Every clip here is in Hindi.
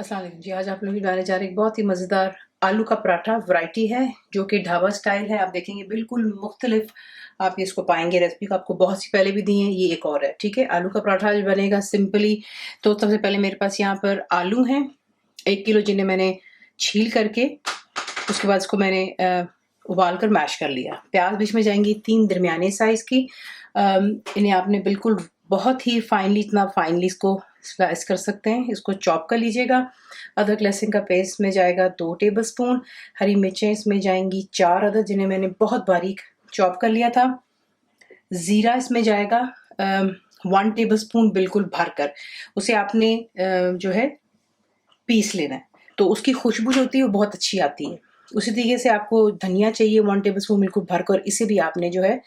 अस्सलाम वालेकुम जी। आज आप लोग बनाने जा रहे हैं एक बहुत ही मज़ेदार आलू का पराठा। वैरायटी है जो कि ढाबा स्टाइल है। आप देखेंगे बिल्कुल मुख्तलिफ आप इसको पाएंगे। रेसिपी को आपको बहुत सी पहले भी दी है, ये एक और है। ठीक है, आलू का पराठा जो बनेगा सिंपली। तो सबसे पहले मेरे पास यहाँ पर आलू हैं 1 किलो, जिन्हें मैंने छील करके उसके बाद इसको मैंने उबाल कर मैश कर लिया। प्याज बीच में जाएंगी 3 दरमियाने साइज़ की। इन्हें आपने बिल्कुल बहुत ही फाइनली, इतना फाइनली इसको स्लाइस कर सकते हैं। इसको चॉप कर लीजिएगा। अदरक लहसुन का पेस्ट में जाएगा 2 टेबलस्पून। हरी मिर्चें इसमें जाएंगी 4 अदद, जिन्हें मैंने बहुत बारीक चॉप कर लिया था। ज़ीरा इसमें जाएगा 1 टेबलस्पून बिल्कुल भरकर। उसे आपने जो है पीस लेना है, तो उसकी खुशबू जो होती है वो बहुत अच्छी आती है। उसी तरीके से आपको धनिया चाहिए 1 टेबलस्पून बिल्कुल भरकर, इसे भी आपने जो है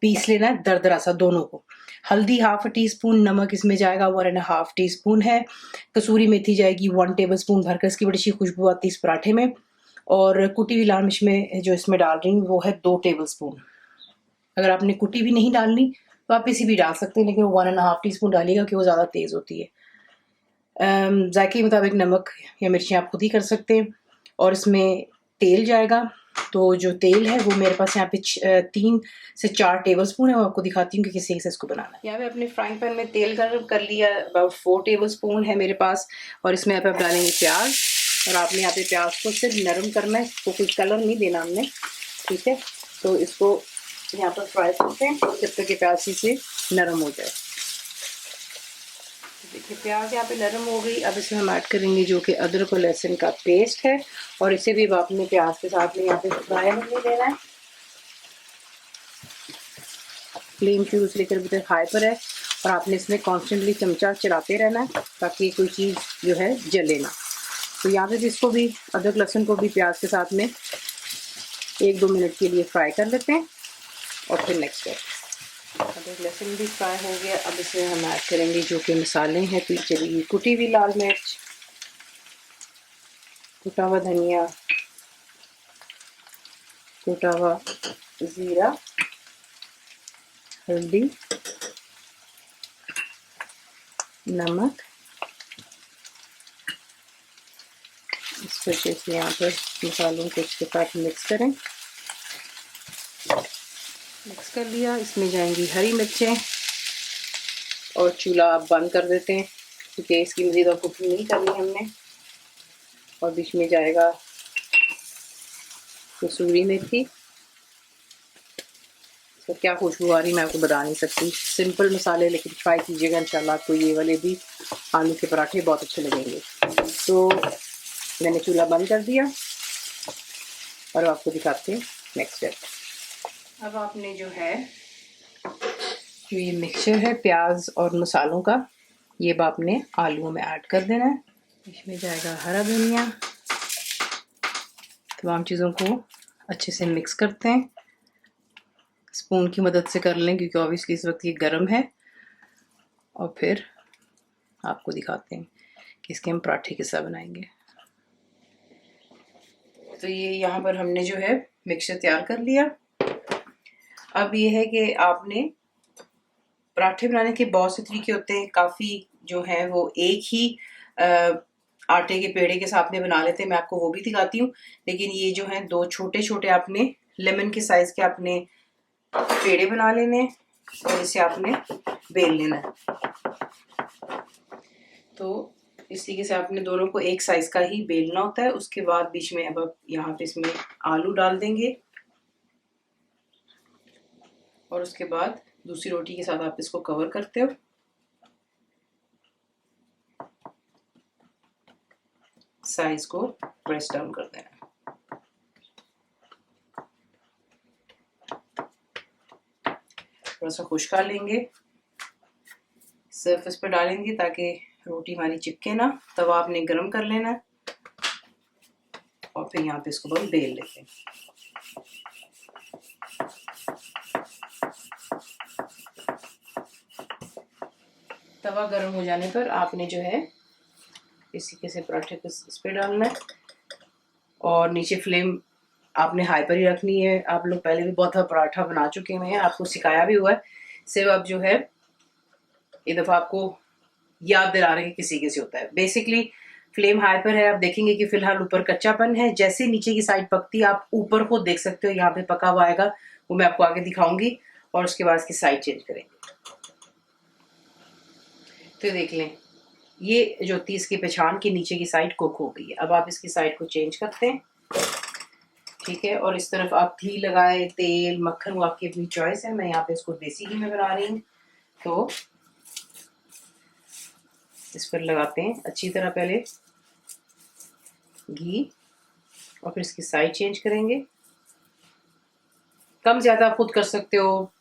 पीस लेना है दरदरा सा दोनों को। हल्दी 1/2 टीस्पून, नमक इसमें जाएगा 1.5 टीस्पून है। कसूरी मेथी जाएगी 1 टेबलस्पून भरकर, इसकी बड़ी अच्छी खुशबू आती है इस पराठे में। और कुटी हुई लाल मिर्च में जो इसमें डाल रही हूँ वो है 2 टेबलस्पून। अगर आपने कुटी भी नहीं डालनी तो आप इसी भी डाल सकते हैं, लेकिन 1.5 टीस्पून डालिएगा कि वो ज़्यादा तेज़ होती है। जायके के मुताबिक नमक या मिर्ची आप खुद ही कर सकते हैं। और इसमें तेल जाएगा, तो जो तेल है वो मेरे पास यहाँ पे 3 से 4 टेबलस्पून है। मैं आपको दिखाती हूँ कि किस तरीके से इसको बनाना है। यहाँ पे अपने फ्राइंग पैन में तेल गर्म कर लिया, अबाउट 4 टेबलस्पून है मेरे पास। और इसमें आप डालेंगे प्याज, और आपने यहाँ पे प्याज को सिर्फ नरम करना है, इसको कोई कलर नहीं देना हमने। ठीक है, तो इसको यहाँ पर फ्राई करते हैं जब तक कि प्याज से नरम हो जाए। देखिए प्याज यहाँ पे नरम हो गई। अब इसमें हम ऐड करेंगे जो कि अदरक और लहसुन का पेस्ट है, और इसे भी आपने प्याज के साथ में यहाँ पे फ्राई होने देना है। फ्लेम शुरू से लेकर अभी तक हाई पर है, और आपने इसमें कॉन्स्टेंटली चमचा चलाते रहना है ताकि कोई चीज़ जो है जले ना। तो यहाँ पे इसको भी, अदरक लहसुन को भी प्याज के साथ में 1-2 मिनट के लिए फ्राई कर लेते हैं। और फिर नेक्स्ट है, अदरक लहसुन भी फ्राई हो गया। अब इसमें हम ऐड करेंगे जो कि मसाले हैं। तो चलिए, कुटी हुई लाल मिर्च, कुटा हुआ धनिया, कुटा हुआ ज़ीरा, हल्दी, नमक। इस वजह से यहाँ पर मसालों को इसके साथ मिक्स करें। मिक्स कर लिया। इसमें जाएंगी हरी मिर्चें, और चूल्हा आप बंद कर देते हैं क्योंकि इसकी मज़ीद और कुकिंग नहीं करनी हमने। और बीच में जाएगा कसूरी मेथी। तो क्या खुशबू आ रही मैं आपको बता नहीं सकती। सिंपल मसाले, लेकिन ट्राई कीजिएगा, इंशाल्लाह आपको ये वाले भी आलू के पराठे बहुत अच्छे लगेंगे। तो मैंने चूल्हा बंद कर दिया, और आपको दिखाते हैं नेक्स्ट स्टेप। अब आपने जो है, जो ये मिक्सचर है प्याज और मसालों का, ये अब आपने आलूओं में ऐड कर देना है। इसमें जाएगा हरा धनिया। तमाम चीज़ों को अच्छे से मिक्स करते हैं। स्पून की मदद से कर लें क्योंकि ऑब्वियसली इस वक्त ये गर्म है। और फिर आपको दिखाते हैं कि इसके हम पराठे किस तरह बनाएंगे। तो ये यहाँ पर हमने जो है मिक्सचर तैयार कर लिया। अब ये है कि आपने, पराठे बनाने के बहुत से तरीके होते हैं। काफ़ी जो है वो एक ही आटे के पेड़े के साथ में बना लेते हैं, मैं आपको वो भी दिखाती हूँ। लेकिन ये जो है 2 छोटे छोटे आपने लेमन के साइज़ के आपने पेड़े बना लेने, और इसे आपने बेल लेना है। तो इस तरीके से आपने दोनों को एक साइज का ही बेलना होता है। उसके बाद बीच में अब आप यहाँ पे इसमें आलू डाल देंगे, और उसके बाद दूसरी रोटी के साथ आप इसको कवर करते हो। साइज को प्रेस डाउन कर देना है। थोड़ा सा खुश्का लेंगे, सरफेस पर डालेंगे ताकि रोटी हमारी चिपके ना। तवा आपने गरम कर लेना है, और फिर यहाँ पे इसको बहुत बेल लेते हैं। तवा गर्म हो जाने पर आपने जो है इस तरीके से पराठे को इस पर डालना है, और नीचे फ्लेम आपने हाई पर ही रखनी है। आप लोग पहले भी बहुत पराठा बना चुके हुए हैं, आपको सिखाया भी हुआ है। सिर्फ अब जो है एक दफ़ा आपको याद दिला रहे हैं कि किसी किसी होता है। बेसिकली फ्लेम हाई पर है। आप देखेंगे कि फिलहाल ऊपर कच्चापन है। जैसे नीचे की साइड पकती है आप ऊपर को देख सकते हो, यहाँ पे पका हुआ आएगा, वो मैं आपको आगे दिखाऊंगी। और उसके बाद इसकी साइड चेंज करेंगे। तो देख लें, ये जो थी इसकी पहचान की नीचे की साइड कुक हो गई है। अब आप इसकी साइड को चेंज करते हैं, ठीक है। और इस तरफ आप घी लगाए, तेल, मक्खन, वो आपकी अपनी चॉइस है। मैं यहाँ पे इसको देसी घी में बना रही हूँ, तो इस पर लगाते हैं अच्छी तरह पहले घी, और फिर इसकी साइड चेंज करेंगे। कम ज़्यादा आप खुद कर सकते हो,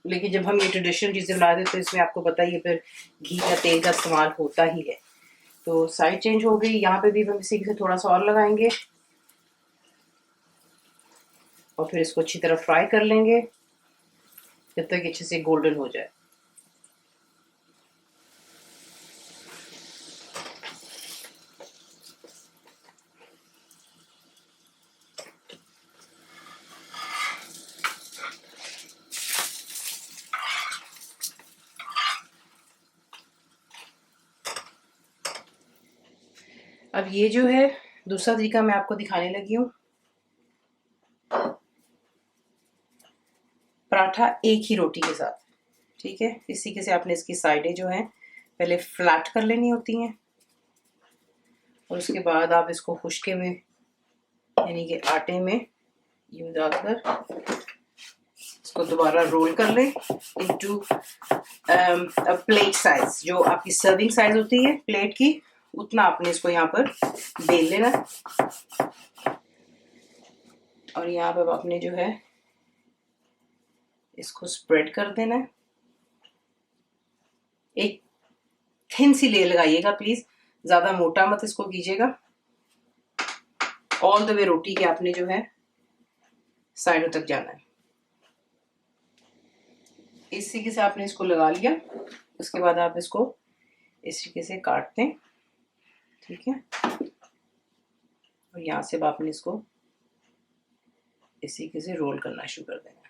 लेकिन जब हम ये ट्रेडिशनल चीज़ें बना देते तो इसमें आपको पता ही है फिर घी या तेल का इस्तेमाल होता ही है। तो साइड चेंज हो गई। यहाँ पे भी हम इसी से थोड़ा सा और लगाएंगे और फिर इसको अच्छी तरह फ्राई कर लेंगे जब तक अच्छे से गोल्डन हो जाए। अब ये जो है दूसरा तरीका मैं आपको दिखाने लगी हूँ। पराठा एक ही रोटी के साथ, ठीक है। इस तरीके से आपने इसकी साइडें जो हैं पहले फ्लैट कर लेनी होती हैं, और उसके बाद आप इसको खुश्के में यानी कि आटे में यूं डालकर इसको दोबारा रोल कर लें इनटू प्लेट साइज। जो आपकी सर्विंग साइज होती है प्लेट की, उतना आपने इसको यहाँ पर बेल लेना। और यहाँ पर आपने जो है इसको स्प्रेड कर देना है। एक थिन सी लेयर लगाइएगा प्लीज, ज्यादा मोटा मत इसको कीजिएगा। ऑल द वे रोटी के आपने जो है साइडों तक जाना है। इस तरीके से आपने इसको लगा लिया। उसके बाद आप इसको इस तरीके से काटते हैं, ठीक है। और यहाँ से आपने इसको इस तरीके से रोल करना शुरू कर देना।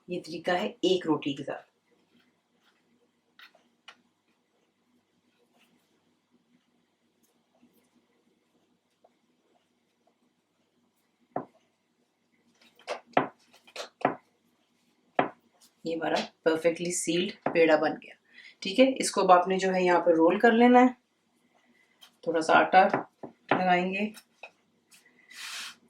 ये तरीका है एक रोटी के साथ। ये हमारा परफेक्टली सील्ड पेड़ा बन गया, ठीक है। इसको अब आपने जो है यहाँ पर रोल कर लेना है। थोड़ा सा आटा लगाएंगे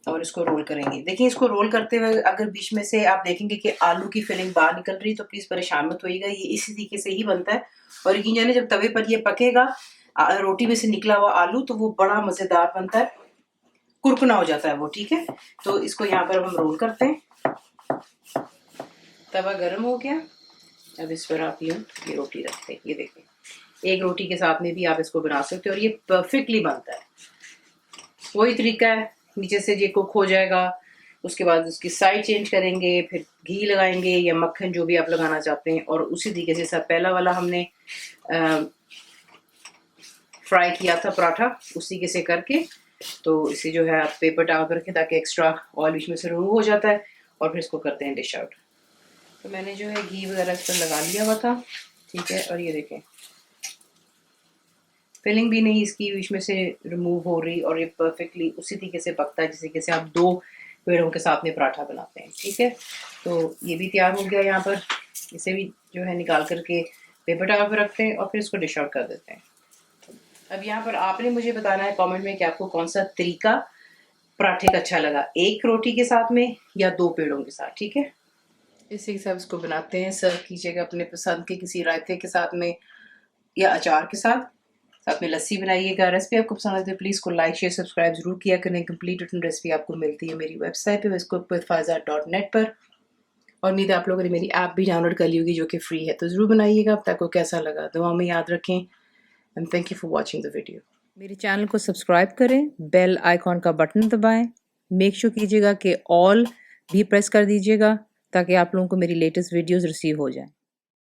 और इसको रोल करेंगे। देखिए, इसको रोल करते हुए अगर बीच में से आप देखेंगे कि आलू की फिलिंग बाहर निकल रही, तो प्लीज परेशान मत होइएगा, ये इसी तरीके से ही बनता है। और यकीन जाने जब तवे पर ये पकेगा रोटी में से निकला हुआ आलू, तो वो बड़ा मजेदार बनता है, कुरकुना हो जाता है वो, ठीक है। तो इसको यहाँ पर हम रोल करते हैं। तवा गर्म हो गया। अब इस पर आप ये रोटी रखते हैं। ये देखिए, एक रोटी के साथ में भी आप इसको बना सकते हो और ये परफेक्टली बनता है। वही तरीका है, नीचे से ये कुक हो जाएगा, उसके बाद उसकी साइड चेंज करेंगे, फिर घी लगाएंगे या मक्खन जो भी आप लगाना चाहते हैं, और उसी तरीके से सब पहला वाला हमने फ्राई किया था पराठा, उसी तरीके से करके तो इसे जो है आप पेपर टावल पर रखें ताकि एक्स्ट्रा ऑयल बीच में से रिमूव हो जाता है, और फिर इसको करते हैं डिश आउट। तो मैंने जो है घी वगैरह इस पर लगा लिया हुआ था, ठीक है। और ये देखें, फिलिंग भी नहीं इसकी बीच में से रिमूव हो रही, और ये परफेक्टली उसी तरीके से पकता है जिस तरीके से आप दो पेड़ों के साथ में पराठा बनाते हैं, ठीक है। तो ये भी तैयार हो गया। यहाँ पर इसे भी जो है निकाल करके पेपर टावल पर रखते हैं और फिर इसको डिश आउट कर देते हैं। अब यहाँ पर आपने मुझे बताना है कमेंट में कि आपको कौन सा तरीका पराठे का अच्छा लगा, एक रोटी के साथ में या दो पेड़ों के साथ, ठीक है। इसी के साथ इसको बनाते हैं, सर्व कीजिएगा अपने पसंद के किसी रायते के साथ में या अचार के साथ। साथ में लस्सी बनाइएगा। रेसिपी आपको पसंद आए तो प्लीज़ को लाइक शेयर सब्सक्राइब जरूर किया करें। कंप्लीट रिटन रेसिपी आपको मिलती है मेरी वेबसाइट पे westcookWithFaiza.net पर, और उम्मीद है आप लोगों ने मेरी ऐप भी डाउनलोड कर ली होगी जो कि फ्री है। तो ज़रूर बनाइएगा। अब तक को कैसा लगा दुआ में याद रखें, and thank you for watching the video. मेरे चैनल को सब्सक्राइब करें, बेल आइकॉन का बटन दबाएं, मेक श्योर कीजिएगा कि ऑल भी प्रेस कर दीजिएगा ताकि आप लोगों को मेरी लेटेस्ट वीडियोज़ रिसीव हो जाएं।